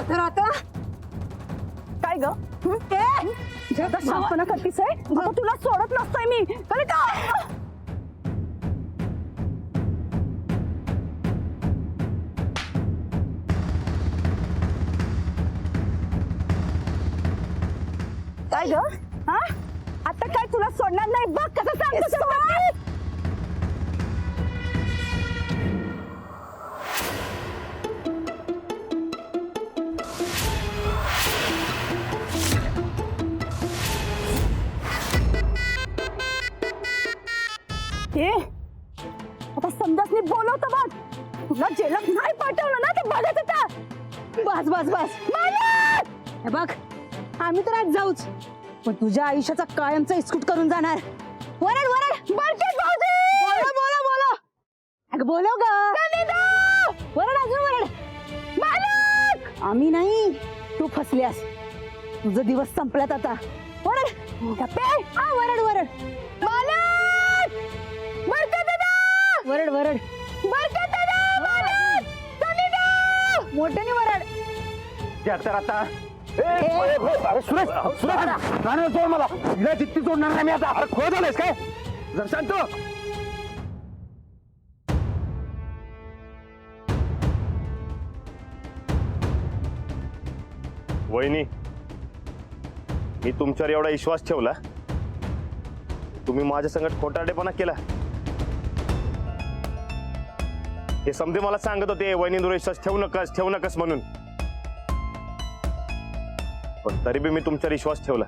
तर आता काय ग शांतपणा करतीस आहे आता तुला सोडत नसतोय मी कळलं का? काय ग हा आता काय तुला सोडणार नाही बघ कसं सांगतो आता समजासनी बोलवतो बघ तुला जेलात नाही पाठवलं ना ते बघत होता बस बस बस मालक! हे बघ आम्ही तर आज जाऊच पण तुझ्या आयुष्याचा कायमचा इस्कूट करून जाणार वरड वरड बलकेत भाऊजी बोला बोला बोला अगं बोलव ग वरड अजून वरड मालक आम्ही नाही तू फसल्यास तुझं दिवस संपल्यात आता वरड गप्पे हा वरड वरड मालक बरकत दादा वरड वरड बरकत दादा मालक सनीदा मोठ्याने वरड त्या तर आता सुरेश नाही सोड मला हिला चित्ती सोडणार नाही मी आता. अरे खोळ झालंयस काय जर शांत वहिनी मी तुमच्यावर एवढा विश्वास ठेवला तुम्ही माझ्या संगत खोटारडेपणा केला हे समजे मला सांगत होते वहिनींवर विश्वास ठेवू नकस म्हणून पण तरी बी मी तुमच्यावर विश्वास ठेवला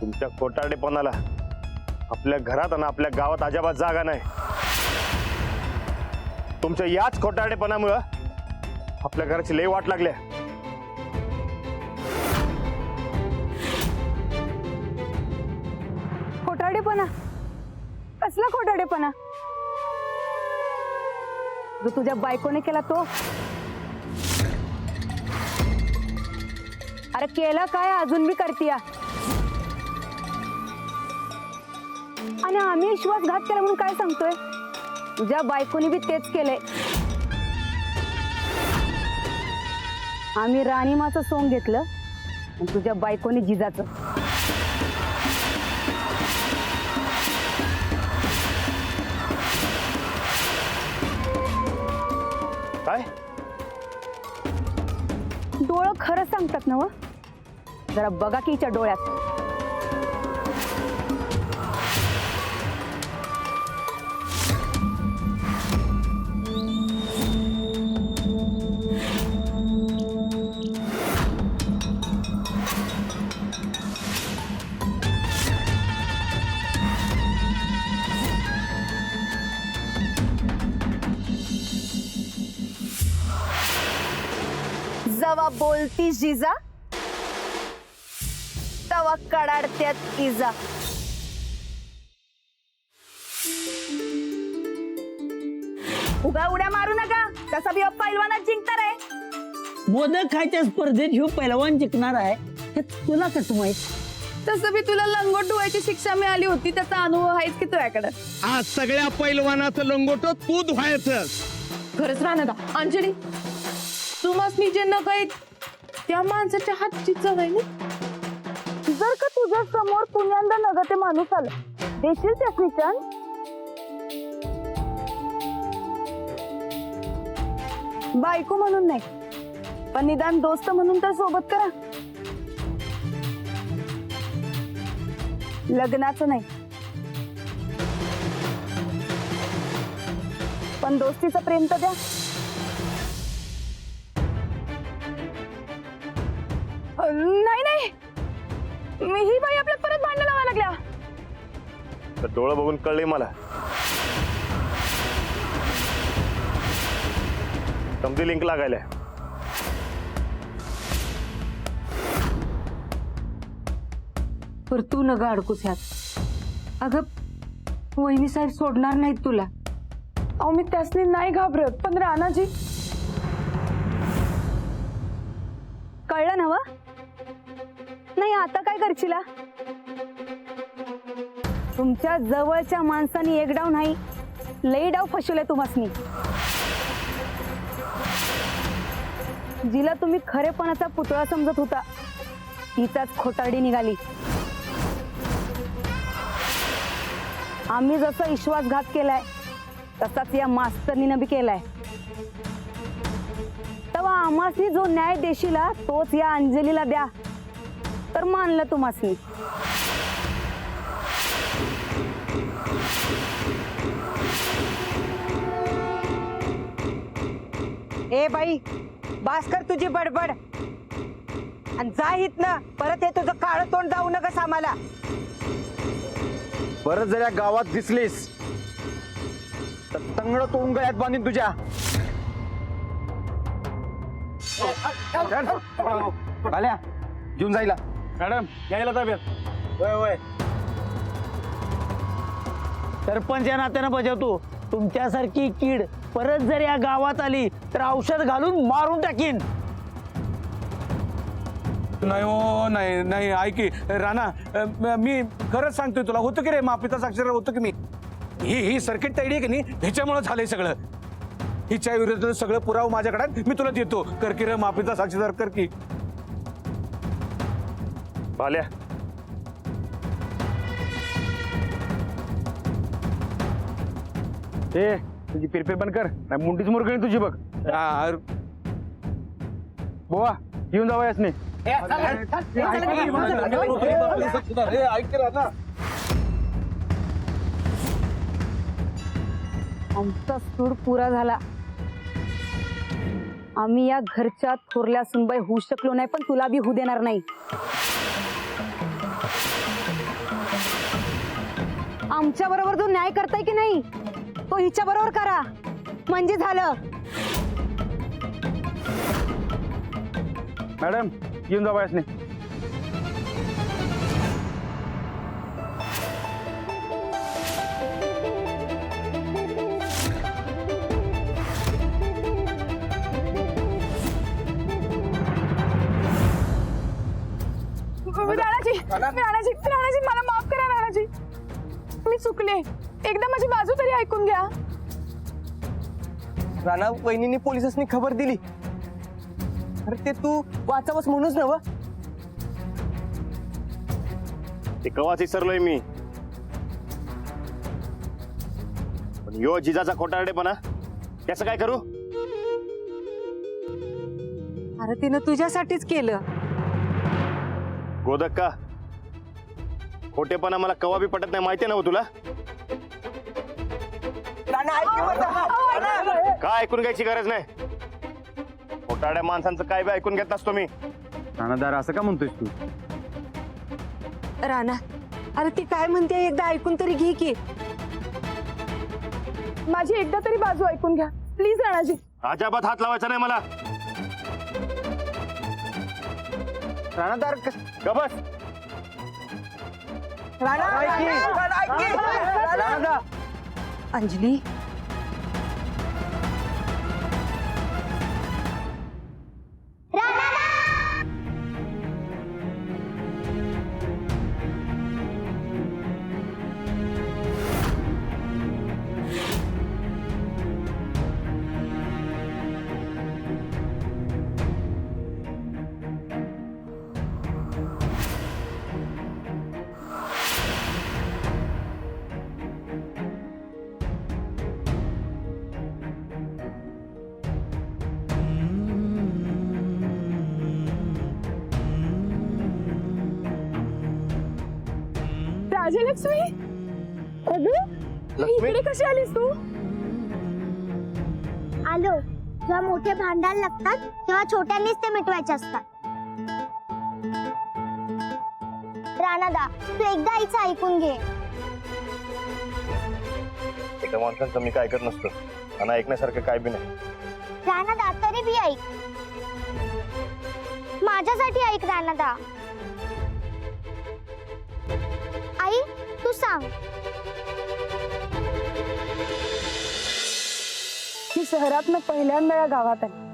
तुमच्या खोटारडेपणाला आपल्या घरात आणि आपल्या गावात अजिबात जागा नाही तुमच्या याच खोटारडेपणामुळं आपल्या घराची लई वाट लागल्या खोटारडेपणा कसला खोटारडेपणा जो तुझ्या बायकोने केला तो अरे केलं काय अजून मी करतीया आणि आम्ही विश्वासघात केला म्हणून काय सांगतोय तुझ्या बायकोने बी तेच केलंय आम्ही राणीमाचं सोंग घेतलं आणि तुझ्या बायकोने जिजाचं काय डोळं खरं सांगतात ना व जरा बघा की हिच्या डोळ्यात जवा बोलती जिजा तवा कडाडत्यात इजा उगा उड्या मारू नका तसा बी पैलवानात जिंकणार आहे मोदक खायच्या स्पर्धेत ह्यो पैलवान जिंकणार आहे हे तुला कसं माहित तसं बी तुला लंगोट धुवायची शिक्षा मिळाली होती त्याचा अनुभव आहेच की तुझ्याकडे आज सगळ्या पैलवानाचं लंगोट तू धुवायचं खरंच राहणार अंजली तुम्हाला जे न काही त्या माणसाच्या हातची चव आहे ना जर का तुझ्या समोर पुण्यांदा नगते माणूस आला देशील त्यास निशान बायको म्हणून नाही पण निदान दोस्त म्हणून तर सोबत करा लग्नाचं नाही पण दोस्तीचं प्रेम तर द्या नाही नाही मी ही बाई आपल्यात परत भांडण लावायला लागल्या तर डोळं बघून कळले मला समजी लिंक लागायला पर तू न ग अडकूस ह्यात अगं वहिनी साहेब सोडणार नाहीत तुला अहो मी त्यासनी नाही घाबरत पण राणाजी कळलं ना व नाही आता काय करशीला तुमच्या जवळच्या माणसानी एक डाव नाही लई डाव फसवले तुम्हासनी जिला तुम्ही खरेपणाचा पुतळा समजत होता तिचाच खोटारडी निघाली. आम्ही जसा विश्वासघात केलाय तसाच या मास्तरनीनं बी केलाय. तेव्हा आम्हासनी जो न्याय देशीला तोच या अंजलीला द्या तर मानलं तुम्हासनी. ए बाई बास कर तुझी बडबड आणि जा हितनं. परत हे तुझं काळं तोंड जाऊ नकस आम्हाला. परत जर या गावात दिसलीस तर तंगड तोंड गळ्यात बांधीन तुझ्या. आल्या घेऊन जायला. मॅडम यायला ताब्यात. वय वय. सरपंच या नात्यानं बजावतो. तुमच्यासारखी कीड परत जर या गावात आली तर औषध घालून मारून टाकीन. नाही हो, नाही नाही ऐकी राणा, मी खरंच सांगतोय तुला, होतं की रे माफीचा साक्षीदार होतो की मी. ही सर्किट तैडी आहे की नाही, ह्याच्यामुळे झालंय सगळं. हिच्या विरुद्ध सगळं पुरावा माझ्याकडे आहेत, मी तुला देतो. कर की रे माफीचा साक्षीदार, कर की. भाल्या ए तुझी पिरपे बंद कर, नाही मुंडीच मुरगळी तुझी बघ. बोवा घेऊन जावा यासने. आमचा सूड पुरा झाला. आम्ही या घरच्या थोरल्या सुनबाई होऊ शकलो नाही पण तुला बी होऊ देणार नाही. आमच्या बरोबर जो न्याय करताय की नाही तो हिच्या बरोबर करा म्हणजे झालं. मॅडम घेऊन जावा यासने. राणाजी मला माफ करा. राणाजी मी चुकले. एकदा माझी बाजू तरी ऐकून घ्या. राणा वहिनीने पोलिसांनी खबर दिली. अरे ते तू वाचावस म्हणूनच नव. ते कवाच विसरलोय मी. पण यो जिजाचा खोटारडेपणा त्याचं काय करू. अरे तिनं तुझ्यासाठीच केलं. गोदक का खोटेपणा मला कवा बी पटत नाही, माहितीये ना हो तुला. काय ऐकून घ्यायची गरज नाही. खोटाड्या माणसांचं काय बी ऐकून घेत नसतो मी. राणादार असं का म्हणतोयस तू. राणा अरे ती काय म्हणते एकदा ऐकून तरी घे की. माझी एकदा तरी बाजू ऐकून घ्या प्लीज. राणाजी अजाबात हात लावायचा नाही मला. राणादार गबस. अंजली राजलक्ष्मी इकडे कशी आलीस तू. आलो. जेव्हा मोठे भांडायला लागतात तेव्हा छोट्यांनीच ते मिटवायचे असतात. राणादा तू एकदा आईचं ऐकून घे. एका माणसांचं मी काय ऐकत नसतो आणि ऐकण्यासारखं काय बी नाही. राणादा तरी बी ऐक. माझ्यासाठी ऐक राणादा. आई तू सांग. मी शहरातनं पहिल्यांदा या गावात आहे.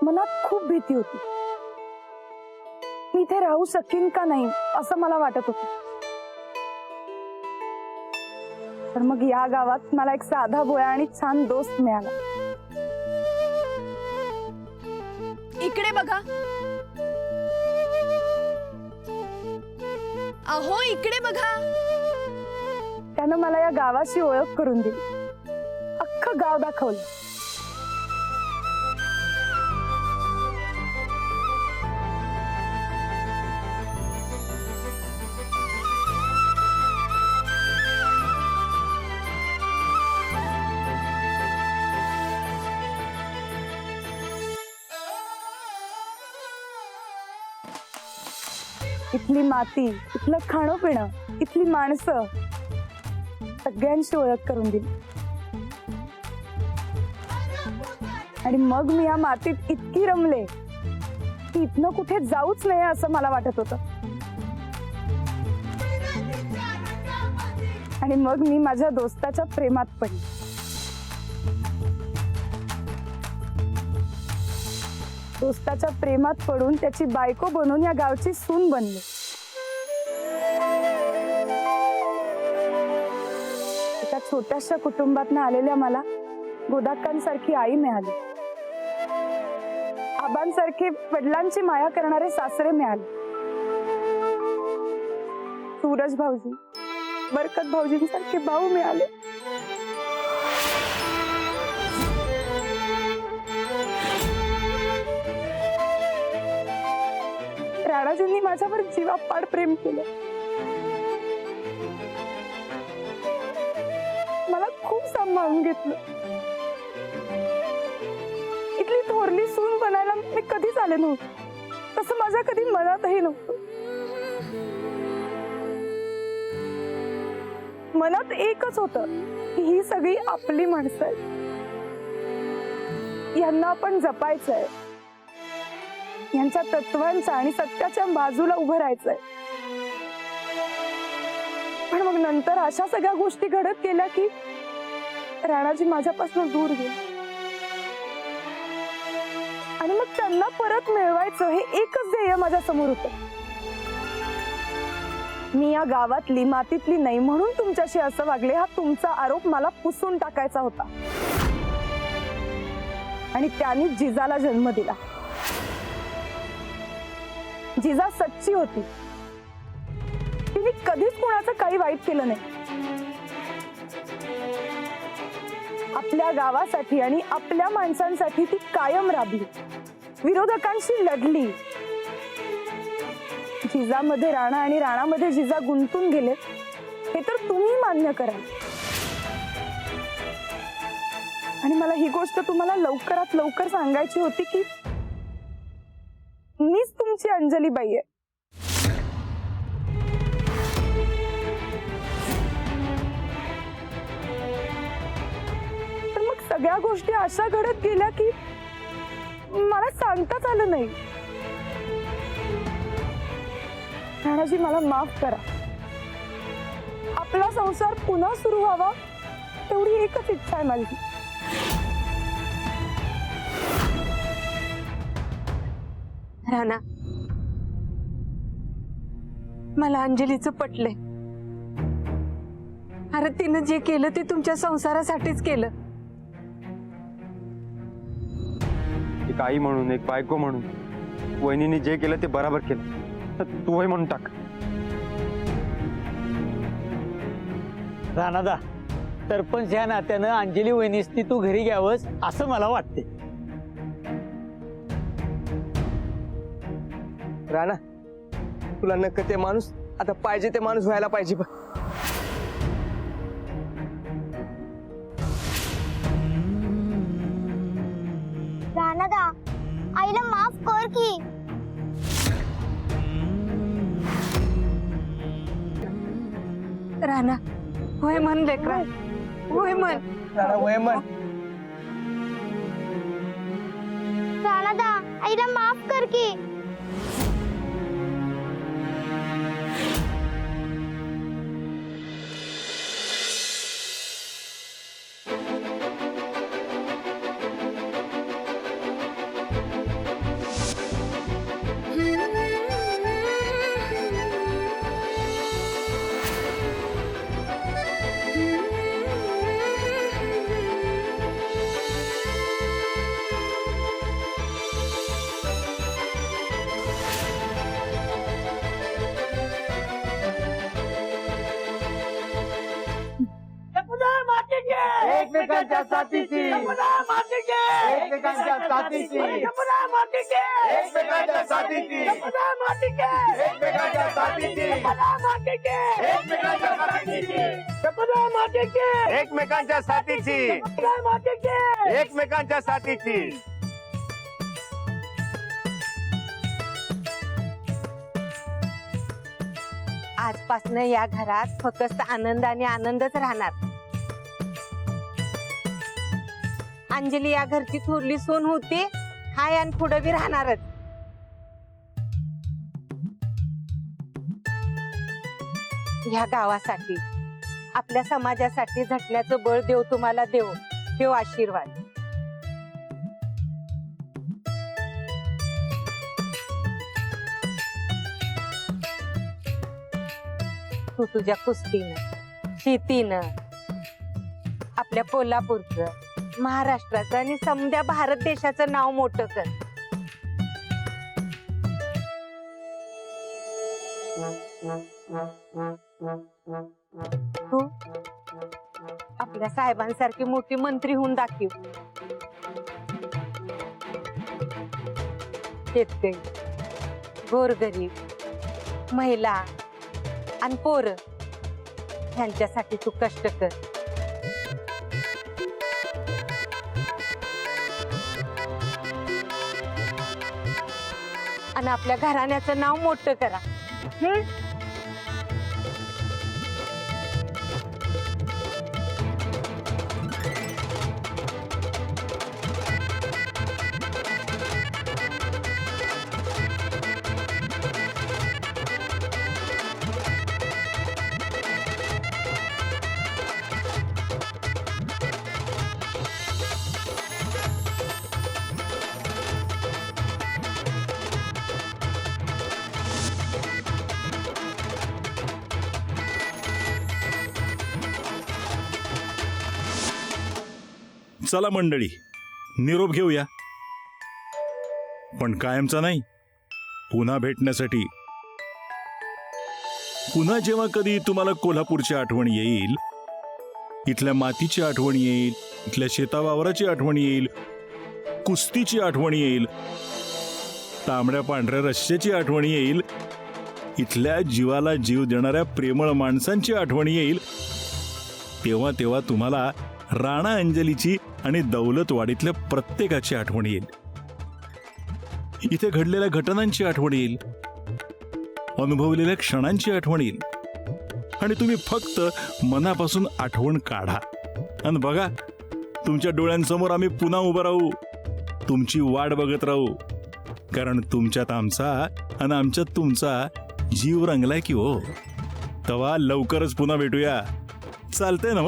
मनात खूप भीती होती. मी इथे राहू शकेन का नाही असं मला वाटत होतं. तर मग या गावात मला एक साधा भोळा आणि छान दोस्त मिळाला. इकडे बघा. अहो इकडे बघा. त्यानं मला या गावाची ओळख करून दिली. अख्खं गाव दाखवलं. इथली माती, इथलं खाणं पिणं, इथली माणसं सगळ्यांची ओळख करून दिली. आणि मग मी या मातीत इतकी रमले की इथनं कुठे जाऊच नये असं मला वाटत होतं. आणि मग मी माझ्या दोस्ताच्या प्रेमात पडले. दोस्ताच्या प्रेमात पडून त्याची बायको बनून या गावची सून बनले. एका छोट्याशा कुटुंबातनं आलेल्या मला गोदाक्कांसारखी आई मिळाली. आबांसारखे वडिलांची माया करणारे सासरे मिळाले. सूरज भाऊजी, बरकत भाऊजींसारखे भाऊ मिळाले. राणाजींनी माझ्यावर जीवापाड प्रेम केलं. मला खूप सांभाळून घेतलं. इथली थोरली सून बनायला मी कधीच आले नव्हते. तसं माझ्या कधी मनातही नव्हतं. मनात एकच होतं की ही सगळी आपली माणसं आहेत. यांना आपण जपायचंय. यांच्या तत्वांचा आणि सत्याच्या बाजूला उभं राहायचंय. पण मग नंतर अशा सगळ्या गोष्टी घडत गेल्या की राणाजी माझ्यापासून दूर गेले. आणि मग त्यांना परत मिळवायचं हे एकच ध्येय माझ्या समोर होतं. मी या गावातली मातीतली नाही म्हणून तुमच्याशी असं वागले हा तुमचा आरोप मला पुसून टाकायचा होता. आणि त्यांनी जिजाला जन्म दिला. जिजा सच्ची होती. तिने कधीच कोणाचं काही वाईट केलं नाही. आपल्या गावासाठी आणि आपल्या माणसांसाठी ती कायम राबली. विरोधकांशी लढली. जिजामध्ये राणा आणि राणामध्ये जिजा गुंतून गेले हे तर तुम्ही मान्य करा. आणि मला ही गोष्ट तुम्हाला लवकरात लवकर सांगायची होती की मीच तुमची अंजलीबाई आहे. तर मग सगळ्या गोष्टी अशा घडत गेल्या की मला सांगताच आलं नाही. राणाजी मला माफ करा. आपला संसार पुन्हा सुरू व्हावा तेवढी एकच इच्छा आहे माझी. राणा, मला अंजलीचं पटलंय. अरे तिनं जे केलं ते तुमच्या संसारासाठीच केलं. एक आई म्हणून, एक बायको म्हणून वहिनीने जे केलं ते बराबर केलं. तू वय म्हणून टाक. राणादा, सरपंच या नात्यानं अंजली वहिनीसनी तू घरी घ्यावंस असं मला वाटते. राणा, तुला नक्की ते माणूस आता पाहिजे ते माणूस व्हायला पाहिजे. राणादा, आईला माफ कर की. राणा, होय म्हण लेकरा, होय म्हण. राणा वय म्हण. राणादा, आईला माफ कर की. एकमेकांच्या साथीची एकमेकांच्या साथीची एकमेकांच्या साथीची एकमेकांच्या साथीची एकमेकांच्या साथीची एकमेकांच्या साथीची आजपासून या घरात फक्त आनंद आणि आनंदच राहणार. अंजली या घरची थोरली सून होती, हाय आणि पुढे बी राहणारच. ह्या गावासाठी आपल्या समाजासाठी झटण्याचं बळ देव तुम्हाला देव, देव आशीर्वाद. तू तुझ्या कुस्तीनं, शेतीनं आपल्या कोल्हापूरचं, महाराष्ट्राचं आणि समद्या भारत देशाचं नाव मोठं कर. तू आपल्या साहेबांसारखी मोठी मंत्री होऊन दाखव. शेतकरी, गोरगरीब, महिला आणि पोरं ह्यांच्यासाठी तू कष्ट कर. आणि आपल्या घराण्याचं नाव मोठं करा. चला मंडळी, निरोप घेऊया, पण कायमचा नाही. पुन्हा भेटण्यासाठी. पुन्हा जेव्हा कधी तुम्हाला कोल्हापूरची आठवण येईल, इथल्या मातीची आठवण येईल, इथल्या शेतावावराची आठवण येईल, कुस्तीची आठवण येईल, तांबड्या पांढऱ्या रश्श्याची आठवण येईल, इथल्या जीवाला जीव देणाऱ्या प्रेमळ माणसांची आठवण येईल, तेव्हा तेव्हा तुम्हाला राणा अंजलीची आणि दौलतवाडीतल्या प्रत्येकाची आठवण येईल. इथे घडलेल्या घटनांची आठवण येईल, अनुभवलेल्या क्षणांची आठवण येईल, आणि तुम्ही फक्त मनापासून आठवण काढा आणि बघा, तुमच्या डोळ्यांसमोर आम्ही पुन्हा उभं राहू, तुमची वाट बघत राहू, कारण तुमच्यात आमचा आणि आमच्यात तुमचा जीव रंगलाय की हो. तेव्हा लवकरच पुन्हा भेटूया. चालतंय ना?